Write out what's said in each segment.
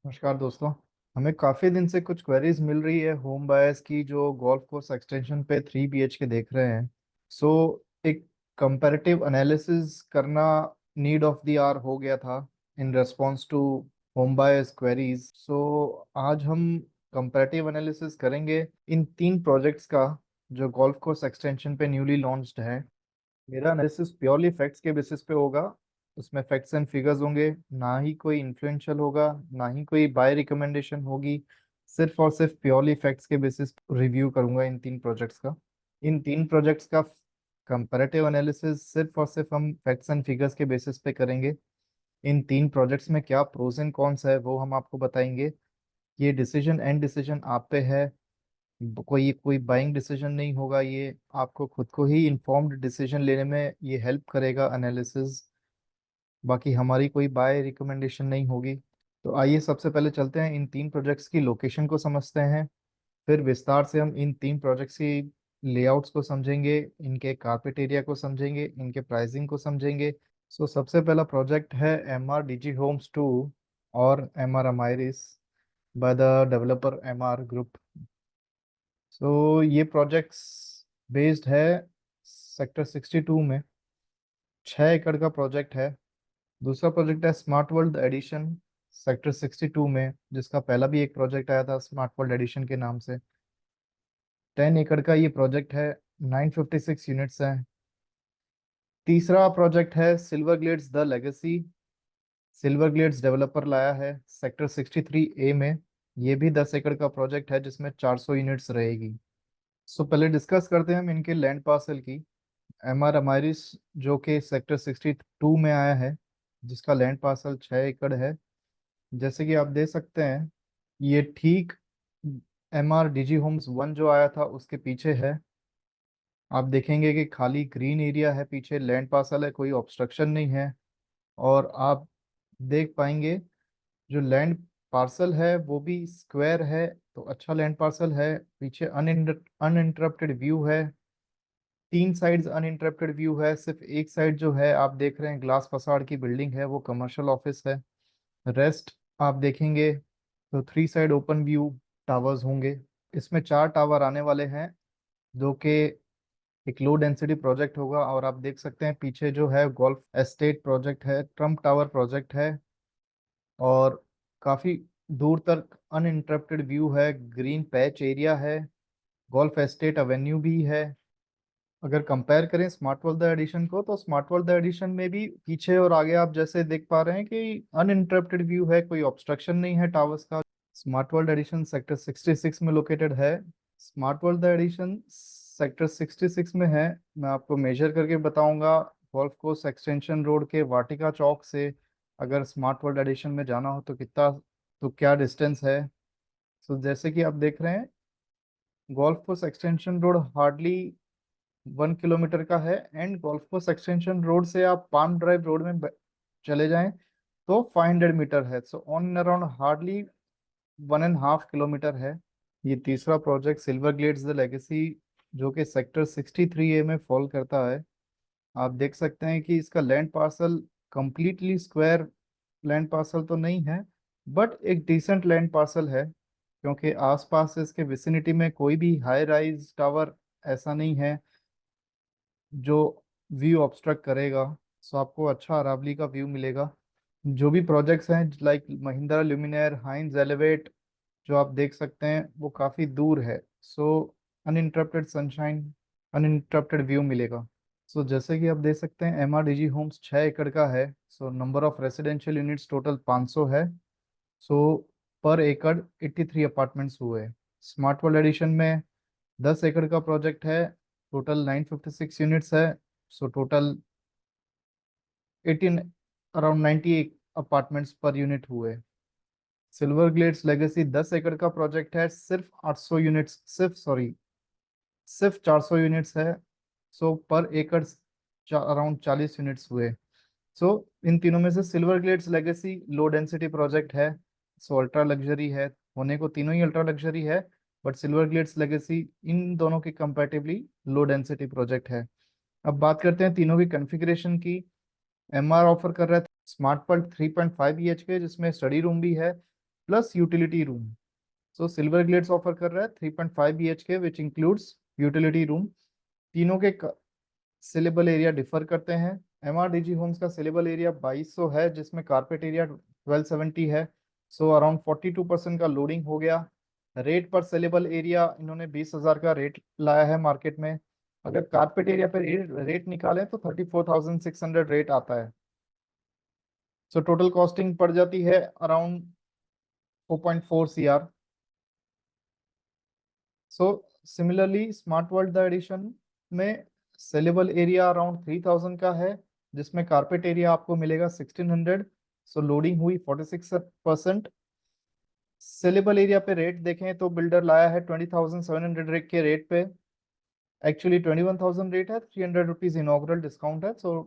नमस्कार दोस्तों। हमें काफ़ी दिन से कुछ क्वेरीज मिल रही है होम बायर्स की जो गोल्फ कोर्स एक्सटेंशन पे 3 BHK देख रहे हैं। सो एक कंपैरेटिव एनालिसिस करना नीड ऑफ द आवर हो गया था in response to home buyers queries. So आज हम कंपैरेटिव एनालिसिस करेंगे इन 3 प्रोजेक्ट्स का जो गोल्फ कोर्स एक्सटेंशन पे न्यूली लॉन्च्ड है। मेरा एनालिसिस प्योरली फैक्ट्स के बेसिस पे होगा। उसमें फैक्ट्स एंड फिगर्स होंगे, ना ही कोई इन्फ्लुएंशियल होगा, ना ही कोई बाय रिकमेंडेशन होगी। सिर्फ और सिर्फ प्योरली फैक्ट्स के बेसिस रिव्यू करूंगा इन 3 प्रोजेक्ट्स का। इन 3 प्रोजेक्ट्स का कंपैरेटिव एनालिसिस सिर्फ और सिर्फ हम फैक्ट्स एंड फिगर्स के बेसिस पे करेंगे। इन 3 प्रोजेक्ट्स में क्या प्रोज एंड कॉन्स है वो हम आपको बताएंगे। ये डिसीजन एंड डिसीजन आप पे है। कोई कोई बाइंग डिसीजन नहीं होगा, ये आपको खुद को ही इन्फॉर्म्ड डिसीजन लेने में ये हेल्प करेगा एनालिसिस। बाकी हमारी कोई बाय रिकमेंडेशन नहीं होगी। तो आइए सबसे पहले चलते हैं इन 3 प्रोजेक्ट्स की लोकेशन को समझते हैं। फिर विस्तार से हम इन 3 प्रोजेक्ट्स की लेआउट्स को समझेंगे, इनके कारपेट एरिया को समझेंगे, इनके प्राइसिंग को समझेंगे। सो सबसे पहला प्रोजेक्ट है MR DG Homes 2 और MR Amairis by the developer MR group. So ये प्रोजेक्ट्स बेस्ड है सेक्टर 62 में। 6 एकड़ का प्रोजेक्ट है। दूसरा प्रोजेक्ट है स्मार्ट वर्ल्ड एडिशन सेक्टर 62 में, जिसका पहला भी एक प्रोजेक्ट आया था स्मार्ट वर्ल्ड एडिशन के नाम से। 10 एकड़ का ये प्रोजेक्ट है। 956 यूनिट्स हैं। तीसरा प्रोजेक्ट है silver glades the legacy. Silver glades developer लाया है सेक्टर 63A में। ये भी 10 एकड़ का प्रोजेक्ट है जिसमें 400 यूनिट्स रहेगी। सो पहले डिस्कस करते हैं हम इनके लैंड पार्सल की। MR अमारिस जो कि सेक्टर 62 में आया है, जिसका लैंड पार्सल 6 एकड़ है। जैसे कि आप देख सकते हैं, ये ठीक MR DG Homes 1 जो आया था उसके पीछे है। आप देखेंगे कि खाली ग्रीन एरिया है, पीछे लैंड पार्सल है, कोई ऑब्स्ट्रक्शन नहीं है। और आप देख पाएंगे जो लैंड पार्सल है वो भी स्क्वायर है, तो अच्छा लैंड पार्सल है। पीछे अनइंटरप्टेड व्यू है। 3 साइड्स अनइंटरप्टेड व्यू है। सिर्फ एक साइड जो है आप देख रहे हैं ग्लास फसाड की बिल्डिंग है, वो कमर्शियल ऑफिस है। रेस्ट आप देखेंगे तो 3 साइड ओपन व्यू टावर्स होंगे। इसमें 4 टावर आने वाले हैं, जो कि एक लो डेंसिटी प्रोजेक्ट होगा। और आप देख सकते हैं पीछे जो है गोल्फ एस्टेट प्रोजेक्ट है, ट्रम्प टावर प्रोजेक्ट है। और काफी दूर तक अनइंटरप्टेड व्यू है, ग्रीन पैच एरिया है, गोल्फ एस्टेट एवेन्यू भी है। अगर कंपेयर करें स्मार्ट वर्ल्ड एडिशन को, तो स्मार्ट वर्ल्ड एडिशन में भी पीछे और आगे आप जैसे देख पा रहे हैं कि अनइंटरप्टेड व्यू है, कोई ऑब्स्ट्रक्शन नहीं है टावर्स का। स्मार्ट वर्ल्ड एडिशन सेक्टर 66 में लोकेटेड है। स्मार्ट वर्ल्ड एडिशन सेक्टर 66 में है। मैं आपको मेजर करके बताऊंगा। गोल्फ कोर्स एक्सटेंशन रोड के वाटिका चौक से अगर स्मार्ट वर्ल्ड एडिशन में जाना हो तो कितना, तो क्या डिस्टेंस है। तो जैसे कि आप देख रहे हैं, golf course extension road hardly 1 kilometre का है। And golf course extension road से आप पाम ड्राइव रोड में चले जाएं तो 500 मीटर है। So on around hardly 1.5 kilometre है। ये तीसरा project silver glades the legacy, जो कि सेक्टर 63A में फॉल करता है। आप देख सकते हैं कि इसका land parcel completely square land parcel तो नहीं है, बट एक डिसेंट लैंड पार्सल है, क्योंकि आसपास इसके विसिनिटी में कोई भी हाई राइज टावर ऐसा नहीं है जो व्यू ऑब्स्ट्रक्ट करेगा। सो आपको अच्छा अरावली का व्यू मिलेगा। जो भी प्रोजेक्ट्स हैं लाइक महिंद्रा ल्यूमिनायर, हाइंज एलिवेट, जो आप देख सकते हैं वो काफ़ी दूर है। सो अनइंटरप्टेड सनशाइन, अनइंटरप्टेड व्यू मिलेगा। सो जैसे कि आप देख सकते हैं MR DG Homes 6 एकड़ का है। So number of residential units total 500 है। सो पर एकड़ 83 अपार्टमेंट्स हुए। स्मार्ट वर्ल्ड एडिशन में 10 एकड़ का प्रोजेक्ट है। टोटल 956 यूनिट्स है। So total 18 around 98 apartments per unit हुए। सिल्वर ग्लेड्स लेगेसी 10 एकड़ का प्रोजेक्ट है। सिर्फ 800 यूनिट्स, सिर्फ 400 यूनिट्स है। सो पर एकड़ अराउंड 40 यूनिट्स हुए। सो इन तीनों में से silver glades legacy low density project है। सो अल्ट्रा लग्जरी है, होने को तीनों ही अल्ट्रा लग्जरी है, बट सिल्वर ग्लेड्स लेगेसी इन दोनों के कंपैरेटिवली लो डेंसिटी प्रोजेक्ट है। अब बात करते हैं तीनों की कॉन्फ़िगरेशन की। MR ऑफर कर रहा है स्मार्ट वर्ल्ड 3.5 BHK, जिसमें स्टडी रूम भी है, प्लस यूटिलिटी रूम। सो सिल्वर ग्लेड्स ऑफर कर रहा है 3.5 BHK which includes utility room. तीनों के सेलेबल एरिया डिफर करते हैं। MRDG होम्स का सेलेबल एरिया 2200 है, जिसमें कारपेट एरिया 1270 है। सो अराउंड 42% का लोडिंग हो गया। रेट पर सेलेबल एरिया इन्होंने 20,000 का रेट लाया है मार्केट में। अगर कारपेट एरिया पे रेट निकालें तो 34,600 रेट आता है। सो टोटल कॉस्टिंग पड़ जाती है around 4.4 CR। So similarly smart world the edition में सेलेबल एरिया अराउंड 3,000 का है, जिसमें कारपेट एरिया आपको मिलेगा 1,600। सो लोडिंग हुई 46%। सेलेबल एरिया पे रेट देखें तो बिल्डर लाया है 20,700 रेट के रेट पे। एक्चुअली 21,000 रेट है, 300 रुपीज इनॉग्रल डिस्काउंट है। सो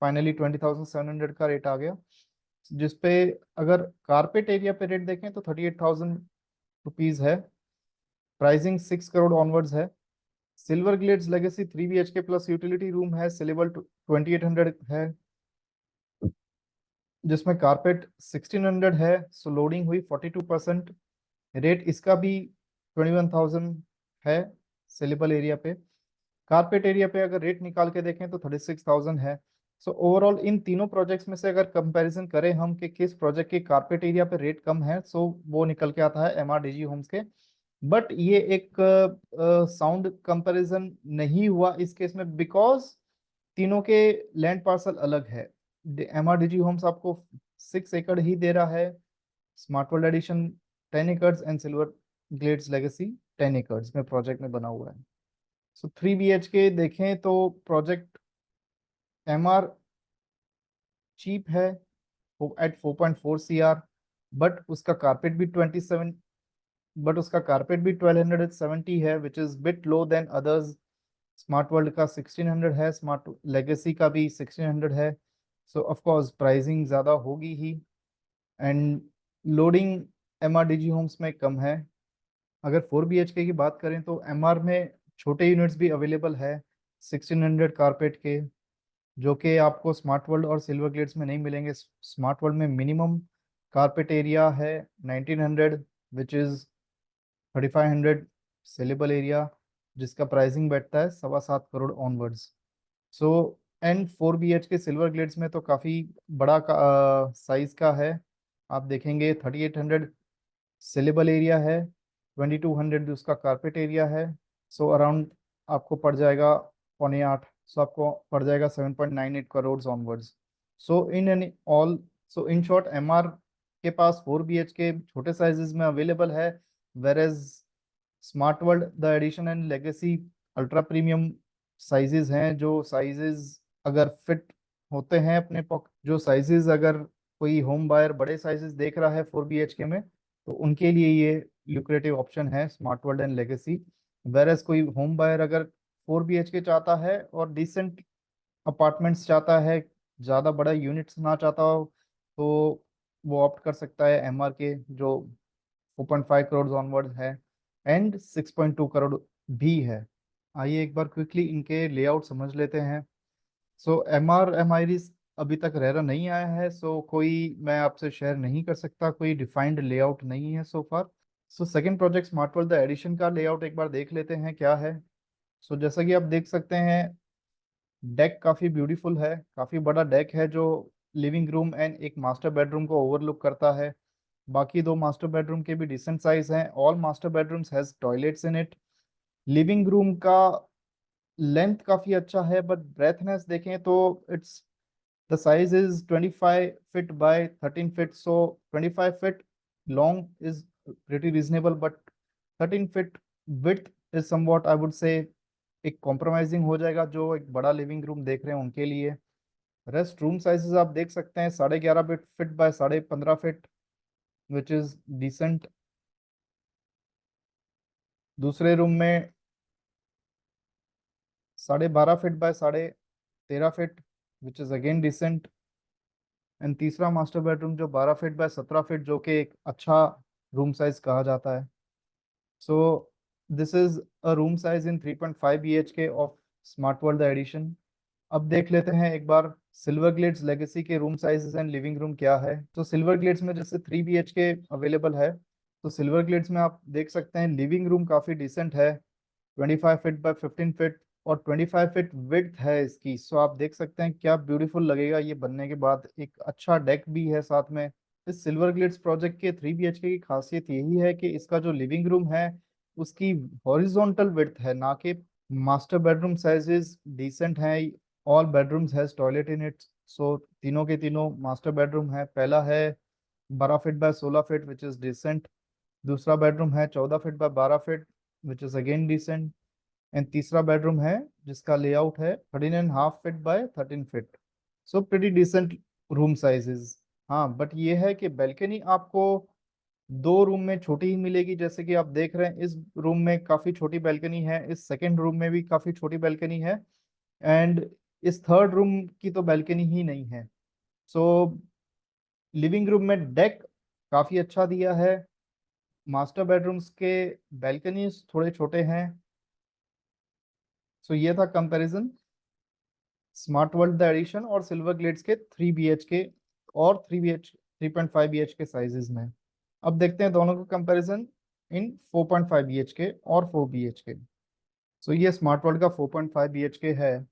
फाइनली 20,700 का रेट आ गया, जिसपे अगर कारपेट एरिया पे रेट देखें तो 38,000 रुपीज है। प्राइसिंग 6 करोड़ ऑनवर्ड्स है। Silver glades legacy 3 BHK plus utility room है, सिलेबल 2800 है, जिसमें कारपेट 1600 है। सो लोडिंग हुई 42%। रेट इसका भी 21,000 है सेलेबल एरिया पे। कारपेट एरिया पे अगर रेट निकाल के देखें तो 36,000 है। सो ओवरऑल इन तीनों प्रोजेक्ट्स में से अगर कंपैरिजन करें हम कि किस प्रोजेक्ट के कारपेट एरिया पे रेट कम है, सो वो निकल के आता है MRDG होम्स के। बट ये एक साउंड कंपैरिजन नहीं हुआ इस केस में, बिकॉज तीनों के लैंड पार्सल अलग है। MRDG होम्स आपको 6 एकड़ ही दे रहा है, स्मार्ट वर्ल्ड एडिशन 10 एकड़ एंड सिल्वर ग्लेड्स लेगेसी 10 एकड़ में प्रोजेक्ट में बना हुआ है। सो 3 BHK देखें तो प्रोजेक्ट MR चीप है एट 4.4 CR, बट उसका कारपेट भी 27 बट उसका कारपेट भी 1270 है, which is bit low than others. Smart world का 1600 है, स्मार्ट लेगेसी का भी 1600 है। सो ऑफ कोर्स प्राइसिंग ज़्यादा होगी ही, एंड लोडिंग MRDG होम्स में कम है। अगर 4 BHK की बात करें तो MR में छोटे यूनिट्स भी अवेलेबल है 1600 कारपेट के, जो कि आपको स्मार्ट वर्ल्ड और सिल्वर ग्लेड्स में नहीं मिलेंगे। स्मार्ट वर्ल्ड में मिनिमम कारपेट एरिया है 1900, विच इज़ 3500 सेलेबल एरिया, जिसका प्राइसिंग बैठता है 7.25 crore onwards. So and 4 BHK silver glades में तो काफ़ी बड़ा साइज का है। आप देखेंगे 3800 सेलेबल एरिया है, 2200 उसका कारपेट एरिया है। सो अराउंड आपको पड़ जाएगा 7.8, सो आपको पड़ जाएगा 7.98 crore onwards. So in an all so in short MR के पास 4 BHK छोटे साइजेस में अवेलेबल है, whereas smart world the edition and legacy ultra premium sizes हैं। जो साइजेस अगर फिट होते हैं अपने पॉकेट, जो साइजेस अगर कोई होम बायर बड़े साइजेस देख रहा है 4 BHK में, तो उनके लिए ये ल्यूक्रेटिव ऑप्शन है smart world and legacy. Whereas कोई होम बायर अगर 4 BHK चाहता है और डिसेंट अपार्टमेंट्स चाहता है, ज़्यादा बड़ा यूनिट्स ना चाहता हो, तो वो ऑप्ट कर सकता है MR के, जो 4.5 करोड़ ऑनवर्ड है एंड 6.2 करोड़ भी है। आइए एक बार क्विकली इनके लेआउट समझ लेते हैं। सो MR एमआईरीज अभी तक रेरा नहीं आया है, सो कोई मैं आपसे शेयर नहीं कर सकता, कोई डिफाइंड लेआउट नहीं है so far. So second project Smart world the edition का लेआउट एक बार देख लेते हैं क्या है। सो जैसा कि आप देख सकते हैं, डेक काफ़ी ब्यूटीफुल है, काफ़ी बड़ा डेक है, जो लिविंग रूम एंड एक मास्टर बेडरूम को ओवरलुक करता है। बाकी दो मास्टर बेडरूम के भी डिसेंट साइज हैं। All master bedrooms has toilets in it. Living room का लेंथ काफ़ी अच्छा है, बट ब्रेथनेस देखें तो it's the size is 25 feet by 13 feet. So 25 feet long is pretty reasonable, but 13 feet width is somewhat I would say एक compromising हो जाएगा जो एक बड़ा लिविंग रूम देख रहे हैं उनके लिए। रेस्ट रूम साइजेस आप देख सकते हैं 11.5 feet by 15.5 feet, which is decent. दूसरे रूम में 12.5 feet by 13.5 feet, which is again decent. And तीसरा मास्टर बेडरूम जो 12 फीट बाय 17 फीट, जो कि एक अच्छा रूम साइज कहा जाता है। So this is a room size in 3.5 BHK of smart world edition. अब देख लेते हैं एक बार सिल्वर ग्लेड्स लेगेसी के room sizes and living room क्या है। तो सिल्वर ग्लेड्स में जैसे 3 BHK अवेलेबल है, तो सिल्वर ग्लेड्स में आप देख सकते हैं लिविंग रूम काफ़ी डिसेंट है, 25 फीट बाय 15 फीट, और 25 फीट विड्थ है इसकी। सो आप देख सकते हैं क्या ब्यूटीफुल लगेगा ये बनने के बाद। एक अच्छा डेक भी है साथ में। इस सिल्वर ग्लिट्स प्रोजेक्ट के 3 BHK की खासियत यही है कि इसका जो लिविंग रूम है उसकी हॉरिजॉन्टल विड्थ है, ना कि मास्टर बेडरूम साइजेस डिसेंट है। All bedrooms has toilet in it. So तीनों के तीनों मास्टर बेडरूम है। पहला है 12 feet by 16 feet which is decent. दूसरा बेडरूम है 14 feet by 12 feet which is again decent. And तीसरा बेडरूम है जिसका लेआउट है 13.5 feet by 13 feet. So pretty decent room sizes. हाँ, बट ये है कि बैल्कनी आपको 2 रूम में छोटी ही मिलेगी। जैसे कि आप देख रहे हैं इस रूम में काफी छोटी बैल्कनी है, इस सेकंड रूम में भी काफी छोटी बैल्कनी है, एंड इस थर्ड रूम की तो बैल्कनी ही नहीं है। सो लिविंग रूम में डेक काफी अच्छा दिया है। मास्टर बेडरूम्स के बैल्कनीज थोड़े छोटे हैं। सो ये था comparison smart world the edition और सिल्वर ग्लेड्स के 3 BHK और 3.5 BHK साइजेस में। अब देखते हैं दोनों का कंपैरिजन इन 4.5 BHK और 4 BHK। सो ये स्मार्ट वर्ल्ड का 4.5 BHK है,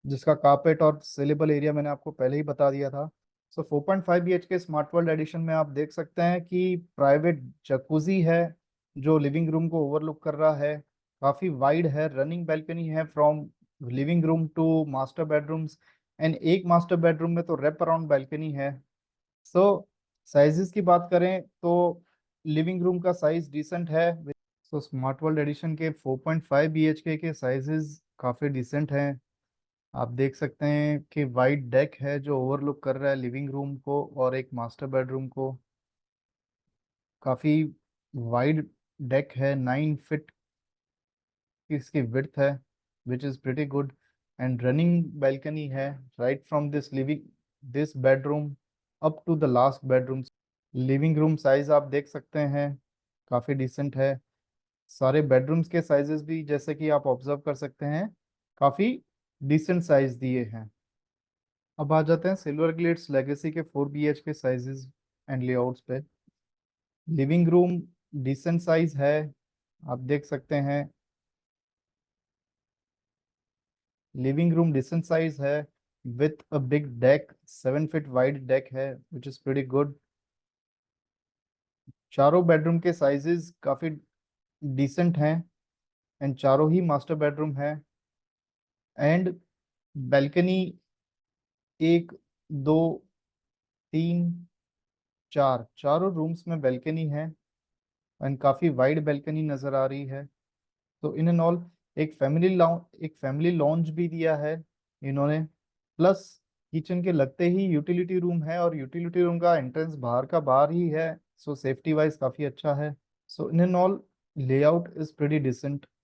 जिसका कारपेट और सेलेबल एरिया मैंने आपको पहले ही बता दिया था। सो 4.5 BHK स्मार्ट वर्ल्ड एडिशन में आप देख सकते हैं कि प्राइवेट जकूजी है जो लिविंग रूम को ओवरलुक कर रहा है। काफ़ी वाइड है, रनिंग बैल्कनी है from living room to master bedrooms, and एक मास्टर बेडरूम में तो रेप अराउंड बैल्कनी है। सो साइजेस की बात करें तो लिविंग रूम का साइज डिसेंट है। सो स्मार्ट वर्ल्ड एडिशन के 4.5 BHK के साइजेस काफ़ी डिसेंट हैं। आप देख सकते हैं कि वाइड डेक है जो ओवरलुक कर रहा है लिविंग रूम को और एक मास्टर बेडरूम को। काफ़ी वाइड डेक है, 9 फीट की इसकी विड्थ है which is pretty good, and running balcony है right from this living this bedroom up to the last bedroom. Living room size आप देख सकते हैं काफ़ी डिसेंट है। सारे बेडरूम्स के साइजेस भी जैसे कि आप ऑब्जर्व कर सकते हैं काफ़ी डिसेंट साइज दिए हैं। अब आ जाते हैं सिल्वर ग्लेड्स लेगेसी के 4 BHK साइजेस एंड लेआउट्स पे। लिविंग रूम डिसेंट साइज है, आप देख सकते हैं। लिविंग रूम डिसेंट साइज है with a big deck, 7 feet wide deck है विच इज प्रीटी गुड। चारों बेडरूम के साइजेस काफ़ी डिसेंट हैं, एंड चारों ही मास्टर बेडरूम है। एंड बैल्कनी 1, 2, 3, 4 चारों रूम्स में बैल्कनी है, एंड काफ़ी वाइड बैल्कनी नज़र आ रही है। तो इन एंड ऑल एक फैमिली लॉन्च भी दिया है इन्होंने। प्लस किचन के लगते ही यूटिलिटी रूम है, और यूटिलिटी रूम का एंट्रेंस बाहर का बाहर ही है। सो सेफ्टी वाइज काफ़ी अच्छा है। So in end all layout is pretty decent.